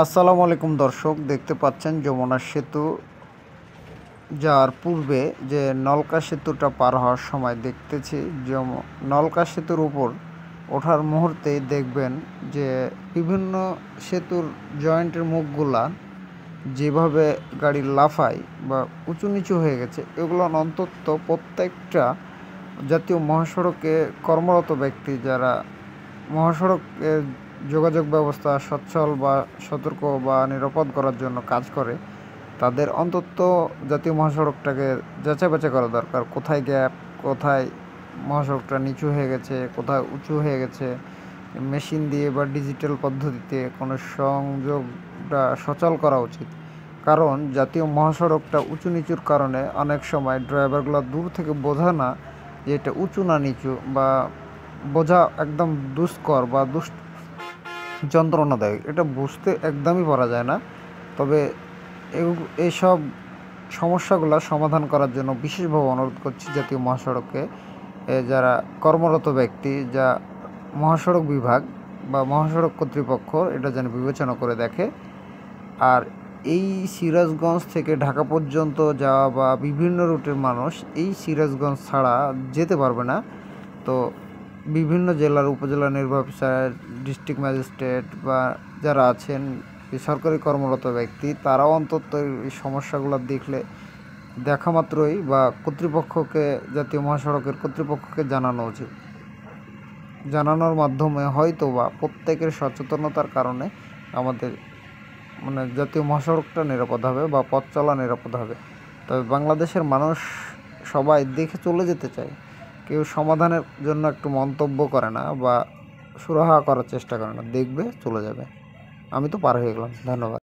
আসসালামু আলাইকুম দর্শক, দেখতে পাচ্ছেন যমুনা সেতু যাওয়ার পূর্বে যে নলকা সেতুটা পার হওয়ার সময় দেখতেছি নলকা সেতুর উপর ওঠার মুহূর্তেই দেখবেন যে বিভিন্ন সেতুর জয়েন্টের মুখগুলা যেভাবে গাড়ি লাফায় বা উঁচু নিচু হয়ে গেছে, এগুলো অন্তত প্রত্যেকটা জাতীয় মহাসড়কে কর্মরত ব্যক্তি যারা মহাসড়কের যোগাযোগ ব্যবস্থা সচ্ছল বা সতর্ক বা নিরাপদ করার জন্য কাজ করে, তাদের অন্তত জাতীয় মহাসড়কটাকে যাচাই বাছাই করা দরকার। কোথায় গ্যাপ, কোথায় মহাসড়কটা নিচু হয়ে গেছে, কোথায় উঁচু হয়ে গেছে, মেশিন দিয়ে বা ডিজিটাল পদ্ধতিতে কোনো সংযোগটা সচল করা উচিত। কারণ জাতীয় মহাসড়কটা উঁচু নিচুর কারণে অনেক সময় ড্রাইভারগুলো দূর থেকে বোঝে না যে এটা উঁচু না নিচু, বা বোঝা একদম দুষ্কর বা যন্ত্রণাদায়ক, এটা বুঝতে একদমই পারা যায় না। তবে এইসব সমস্যাগুলো সমাধান করার জন্য বিশেষভাবে অনুরোধ করছি জাতীয় মহাসড়কে যারা কর্মরত ব্যক্তি, যা মহাসড়ক বিভাগ বা মহাসড়ক কর্তৃপক্ষ এটা যেন বিবেচনা করে দেখে। আর এই সিরাজগঞ্জ থেকে ঢাকা পর্যন্ত যাওয়া বা বিভিন্ন রুটের মানুষ এই সিরাজগঞ্জ ছাড়া যেতে পারবে না। তো বিভিন্ন জেলার উপজেলা নির্বাহী অফিসার, ডিস্ট্রিক্ট ম্যাজিস্ট্রেট বা যারা আছেন সরকারি কর্মরত ব্যক্তি, তারাও অন্তত এই সমস্যাগুলো দেখা মাত্রই বা কর্তৃপক্ষকে, জাতীয় মহাসড়কের কর্তৃপক্ষকে জানানো উচিত। জানানোর মাধ্যমে হয়তো বা প্রত্যেকের সচেতনতার কারণে আমাদের জাতীয় মহাসড়কটা নিরাপদ হবে বা পথ চলা নিরাপদ হবে। তবে বাংলাদেশের মানুষ সবাই দেখে চলে যেতে চায়, কেউ সমাধানের জন্য একটু মন্তব্য করে না বা সুরাহা করার চেষ্টা করে না, দেখবে চলে যাবে। আমি তো পার হয়ে গেলাম। ধন্যবাদ।